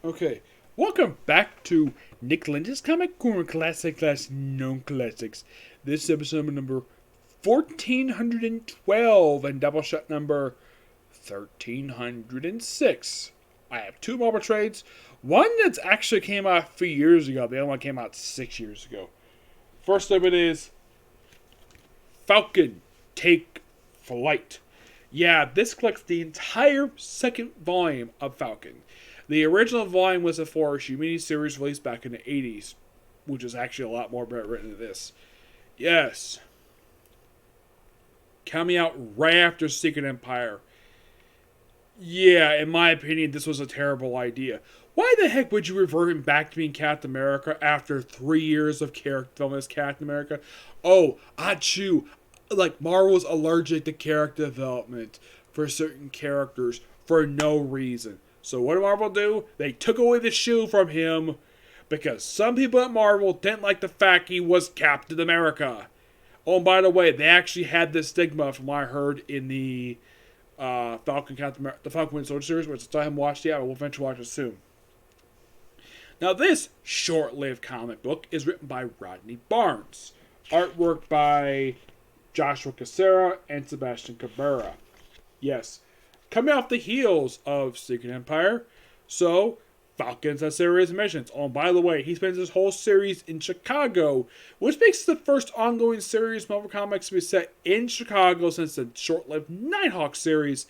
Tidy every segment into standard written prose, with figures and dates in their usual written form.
Okay, welcome back to Nick Lenz's Comic Corner Classic / Known Classics. This is episode number 1412 and Doubleshot number 1306. I have two Marvel trades. One that's actually came out a few years ago. The other one came out 6 years ago. First of it is Falcon, Take Flight. Yeah, this collects the entire second volume of Falcon. The original volume was a 4-issue miniseries released back in the 80s, which is actually a lot more better written than this. Yes. Coming out right after Secret Empire. Yeah, in my opinion, this was a terrible idea. Why the heck would you revert him back to being Captain America after 3 years of character development as Captain America? Oh, achoo. Like, Marvel's allergic to character development for certain characters for no reason. So what did Marvel do? They took away the shoe from him because some people at Marvel didn't like the fact he was Captain America. Oh, and by the way, they actually had this stigma from what I heard in the Falcon Winter Soldier series, which I still haven't watched yet. I will eventually watch it soon. Now, this short-lived comic book is written by Rodney Barnes. Artwork by Joshua Cassera and Sebastian Cabrera. Yes. Coming off the heels of Secret Empire, so Falcon's a series of missions. Oh, and by the way, he spends his whole series in Chicago, which makes it the first ongoing series Marvel Comics to be set in Chicago since the short-lived Nighthawk series.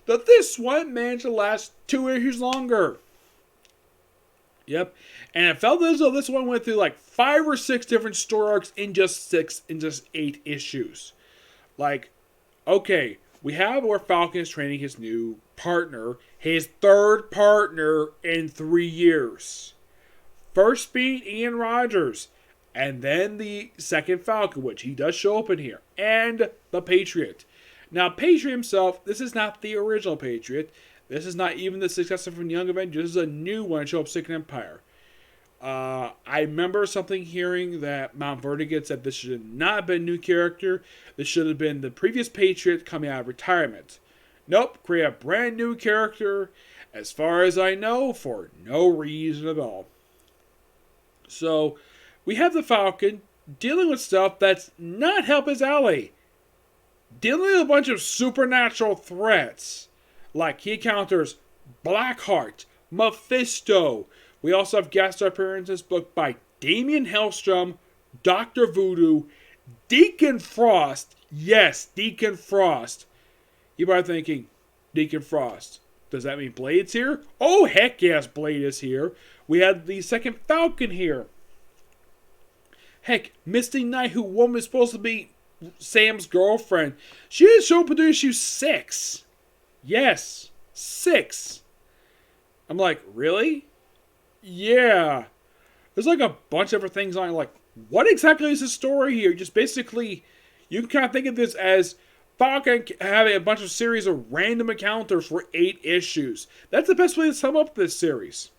But this one managed to last 2 issues longer. Yep, and it felt as though this one went through like 5 or 6 different story arcs in just 8 issues. Like, okay. We have where Falcon is training his new partner, his third partner in 3 years. First being Ian Rogers, and then the second Falcon, which he does show up in here, and the Patriot. Now, Patriot himself, this is not the original Patriot. This is not even the successor from Young Avengers. This is a new one to show up Secret Empire. I remember hearing that Mount Vertigo said this should not have been a new character. This should have been the previous Patriot coming out of retirement. Nope, create a brand new character, as far as I know, for no reason at all. So, we have the Falcon dealing with stuff that's not help his alley. Dealing with a bunch of supernatural threats. Like he encounters Blackheart, Mephisto. We also have guest appearances booked by Damian Hellstrom, Dr. Voodoo, Deacon Frost. Yes, Deacon Frost. You might be thinking, Deacon Frost. Does that mean Blade's here? Oh, heck yes, Blade is here. We have the second Falcon here. Heck, Misty Knight, who woman is supposed to be Sam's girlfriend. She didn't show up in issue 6. Yes, 6. I'm like, really? Yeah. There's like a bunch of other things on it. Like, what exactly is the story here? Just basically, you can kind of think of this as Falcon having a bunch of series of random encounters for 8 issues. That's the best way to sum up this series.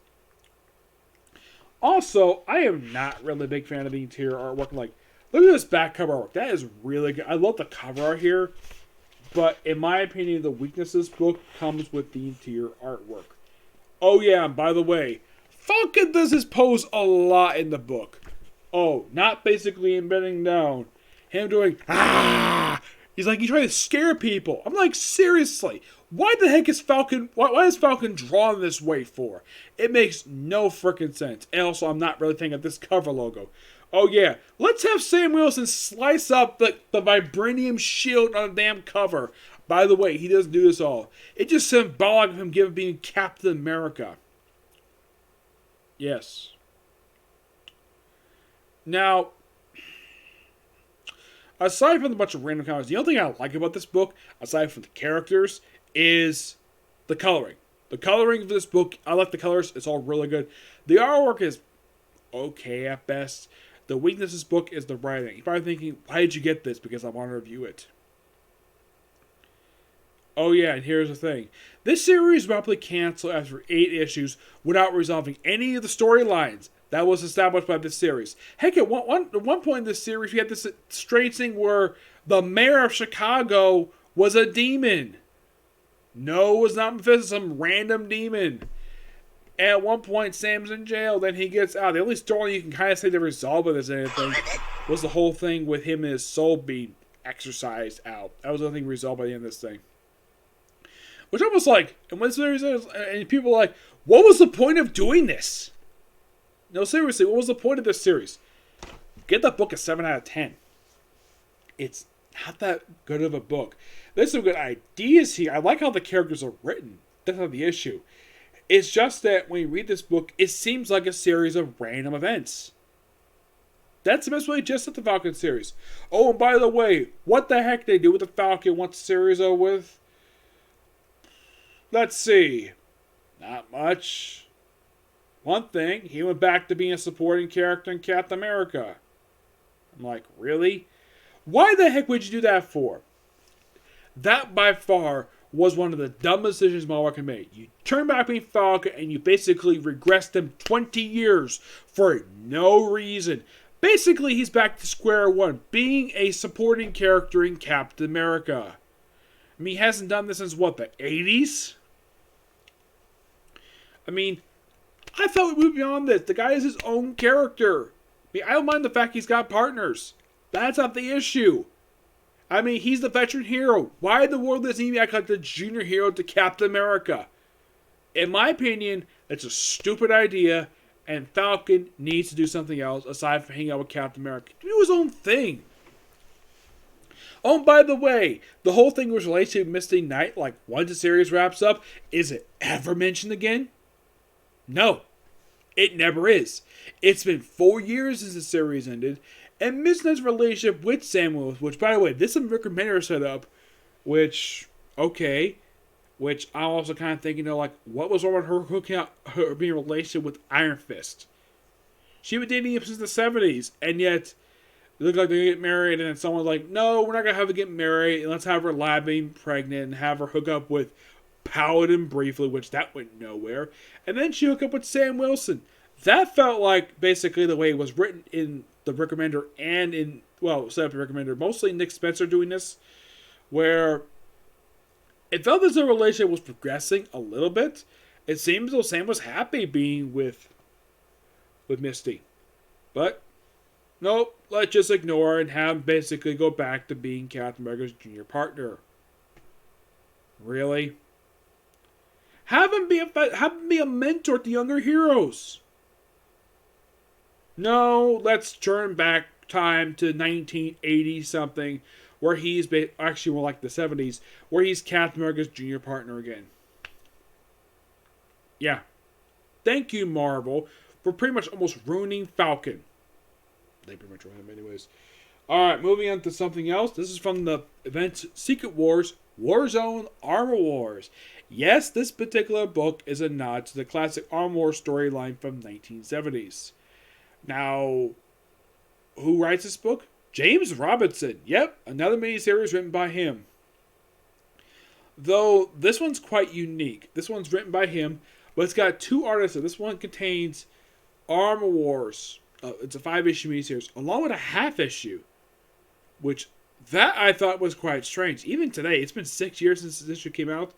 Also, I am not really a big fan of the interior artwork. Like, look at this back cover artwork. That is really good. I love the cover art here. But in my opinion, the weakness of this book comes with the interior artwork. Oh yeah, and by the way, Falcon does his pose a lot in the book. Oh, not basically bending down. Him doing, ah! He's like, he's trying to scare people. I'm like, seriously, why the heck is Falcon, why is Falcon drawn this way for? It makes no freaking sense. And also, I'm not really thinking of this cover logo. Oh yeah, let's have Sam Wilson slice up the vibranium shield on the damn cover. By the way, he doesn't do this all. It's just symbolic of him being Captain America. Yes. Now, aside from the bunch of random comments, the only thing I like about this book, aside from the characters, is the coloring. The coloring of this book, I like the colors. It's all really good. The artwork is okay at best. The weakness of this book is the writing. You're probably thinking, why did you get this? Because I want to review it. Oh yeah, and here's the thing. This series will probably cancel after 8 issues without resolving any of the storylines that was established by this series. Heck, at one point in this series, we had this strange thing where the mayor of Chicago was a demon. No, it was not Mephisto, some random demon. And at one point, Sam's in jail. Then he gets out. The only story you can kind of say the result of this anything was the whole thing with him and his soul being exorcised out. That was the only thing resolved by the end of this thing. Which I was like, and when series is, and people are like, what was the point of doing this? No, seriously, what was the point of this series? Get the book a 7 out of 10. It's not that good of a book. There's some good ideas here. I like how the characters are written. That's not the issue. It's just that when you read this book, it seems like a series of random events. That's the best way just at the Falcon series. Oh, and by the way, what the heck they do with the Falcon once the series over with? Let's see. Not much. One thing, he went back to being a supporting character in Captain America. I'm like, really? Why the heck would you do that for? That, by far, was one of the dumbest decisions Marvel can make. You turn back being Falcon, and you basically regressed him 20 years for no reason. Basically, he's back to square one, being a supporting character in Captain America. I mean, he hasn't done this since, what, the 80s? I mean, I thought we moved beyond this. The guy is his own character. I mean, I don't mind the fact he's got partners. That's not the issue. I mean, he's the veteran hero. Why in the world does he act like the junior hero to Captain America? In my opinion, it's a stupid idea, and Falcon needs to do something else aside from hanging out with Captain America. Do his own thing. Oh, and by the way, the whole thing was related to Misty Knight, like once the series wraps up, is it ever mentioned again? No, it never is. It's been 4 years since the series ended, and Miss Knight's relationship with Samuel, which, by the way, this is a Rick Remender setup, which, okay, which I'm also kind of thinking, like, what was wrong with her hooking up, her being in a relationship with Iron Fist? She was dating him since the 70s, and yet, it looked like they're going to get married, and then someone's like, no, we're not going to have her get married, and let's have her lie being pregnant, and have her hook up with Paladin briefly, which that went nowhere. And then she hooked up with Sam Wilson. That felt like basically the way it was written in the Rick Remender and in, well, set up the Rick Remender, mostly Nick Spencer doing this, where it felt as though the relationship was progressing a little bit. It seems as though Sam was happy being with Misty. But, nope, let's just ignore it and have him basically go back to being Captain America's junior partner. Really? Have him be a mentor to younger heroes. No, let's turn back time to 1980 something, where he's actually more like the 70s, where he's Captain America's junior partner again. Yeah. Thank you, Marvel, for pretty much almost ruining Falcon. They pretty much ruined him anyways. Alright, moving on to something else. This is from the event Secret Wars, Warzone Armor Wars. Yes, this particular book is a nod to the classic Armor Wars storyline from 1970s. Now, who writes this book? James Robinson. Yep, another miniseries written by him. Though, this one's quite unique. This one's written by him, but it's got 2 artists. This one contains Armor Wars. It's a 5-issue miniseries, along with a half-issue. Which, that I thought was quite strange. Even today, it's been 6 years since this issue came out.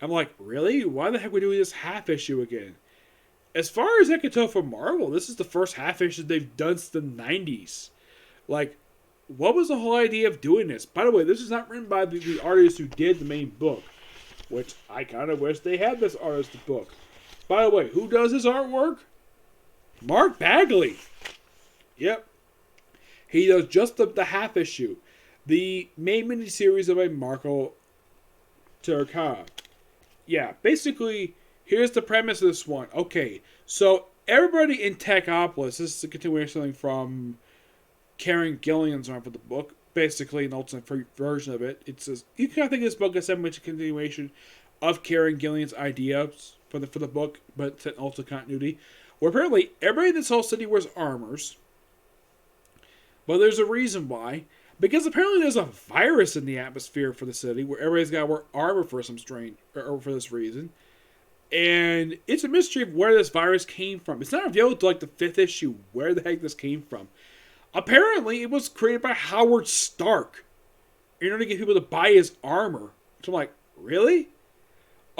I'm like, really? Why the heck are we doing this half-issue again? As far as I can tell from Marvel, this is the first half-issue they've done since the 90s. Like, what was the whole idea of doing this? By the way, this is not written by the artist who did the main book, which I kind of wish they had this artist book. By the way, who does his artwork? Mark Bagley. Yep. He does just the half issue. The main miniseries by Marco Terracara. Yeah, basically, here's the premise of this one. Okay, so everybody in Techopolis, this is a continuation from Karen Gillian's run for the book, basically an alternate version of it. It says, you can think of this book as much a continuation of Karen Gillian's ideas for the book, but it's an alternate continuity, where apparently everybody in this whole city wears armors. But there's a reason why. Because apparently there's a virus in the atmosphere for the city where everybody's got to wear armor for some strange, or for this reason. And it's a mystery of where this virus came from. It's not revealed to like the 5th issue where the heck this came from. Apparently it was created by Howard Stark in order to get people to buy his armor. So I'm like, really?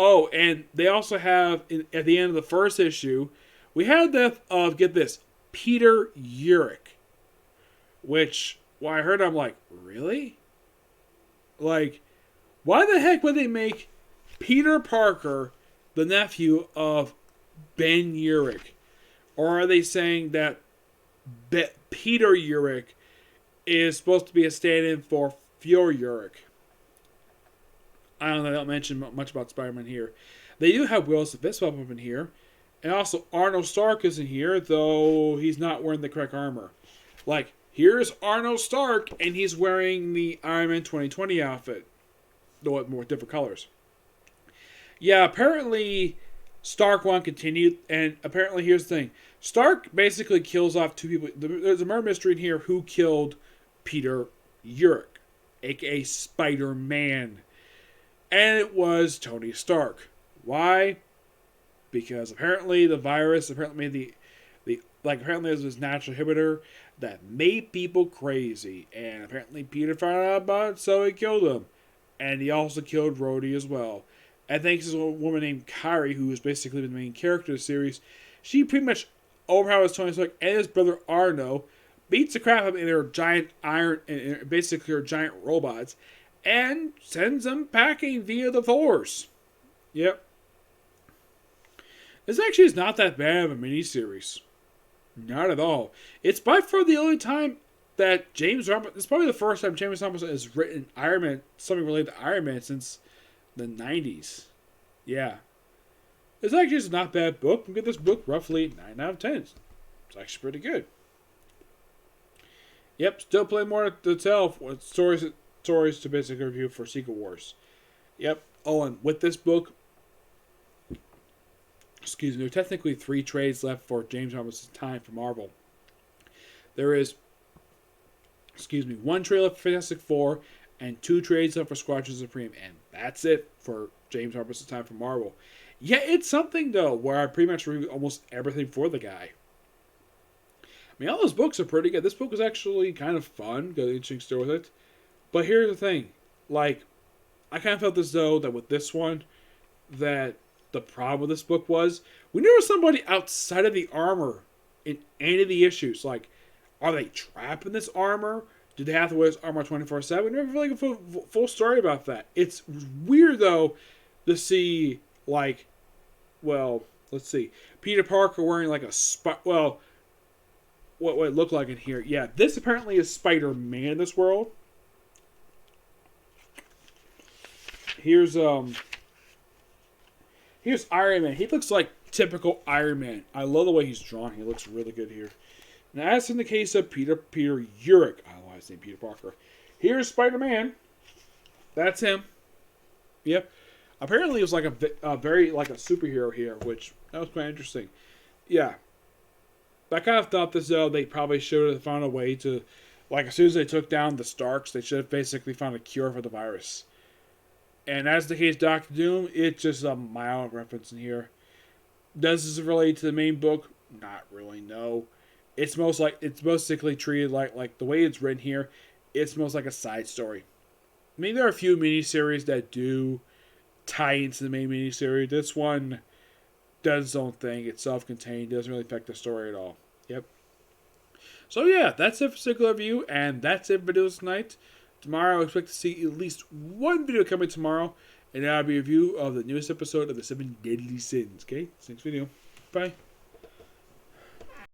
Oh, and they also have, at the end of the first issue, we had the death of, get this, Peter Urich. Which, when I heard, I'm like, really? Like, why the heck would they make Peter Parker the nephew of Ben Urich? Or are they saying that Peter Urich is supposed to be a stand-in for Fjord Urich? I don't know, they don't mention much about Spider-Man here. They do have Will Smith up in here. And also, Arnold Stark is in here, though he's not wearing the correct armor. Like, here's Arnold Stark, and he's wearing the Iron Man 2020 outfit. Though with more different colors. Yeah, apparently Stark won't continue, and apparently here's the thing. Stark basically kills off two people. There's a murder mystery in here who killed Peter Urich, a.k.a. Spider-Man. And it was Tony Stark. Why? Because apparently the virus apparently made apparently there's this natural inhibitor that made people crazy. And apparently Peter found out about it, so he killed him. And he also killed Rhodey as well. And thanks to a woman named Kyrie, who is basically the main character of the series, she pretty much overpowers Tony Stark and his brother Arno, beats the crap out of them in their giant basically their giant robots, and sends them packing via the Force. Yep. This actually is not that bad of a miniseries. Not at all. It's by far the only time that James Robinson... It's probably the first time James Robinson has written Iron Man, something related to Iron Man, since the 90s. Yeah. It's actually just a not bad book. We get this book roughly 9 out of 10. It's actually pretty good. Yep, still plenty more to tell. Stories to basically review for Secret Wars. Yep. Oh, and with this book... Excuse me, there are technically 3 trades left for James Robinson's time for Marvel. There is... 1 trade left for Fantastic Four, and 2 trades left for Squadron Supreme, and that's it for James Robinson's time for Marvel. Yeah, it's something, though, where I pretty much read almost everything for the guy. I mean, all those books are pretty good. This book was actually kind of fun, got an interesting story with it. But here's the thing, like, I kind of felt as though that with this one, that the problem with this book was, we knew there was somebody outside of the armor in any of the issues. Like, are they trapped in this armor? Do they have to wear this armor 24/7? We never really get a full story about that. It's weird, though, to see, like, well, let's see. Peter Parker wearing, like, what it looked like in here. Yeah, this apparently is Spider-Man in this world. Here's Iron Man. He looks like typical Iron Man. I love the way he's drawn. He looks really good here. Now, as in the case of Peter Urich, I don't know why I say Peter Parker. Here's Spider-Man. That's him. Yep. Apparently, it was like a very like a superhero here, which that was quite interesting. Yeah. I kind of thought this though they probably should have found a way to, like, as soon as they took down the Starks, they should have basically found a cure for the virus. And as the case Doctor Doom, it's just a mild reference in here. Does this relate to the main book? Not really, no. It's basically treated like the way it's written here, it's most like a side story. I mean, there are a few miniseries that do tie into the main miniseries. This one does its own thing. It's self-contained. Doesn't really affect the story at all. Yep. So yeah, that's it for Singular Review, and that's it for videos tonight. Tomorrow, I expect to see at least one video coming tomorrow, and that'll be a review of the newest episode of the 7 Deadly Sins. Okay, next video. Bye.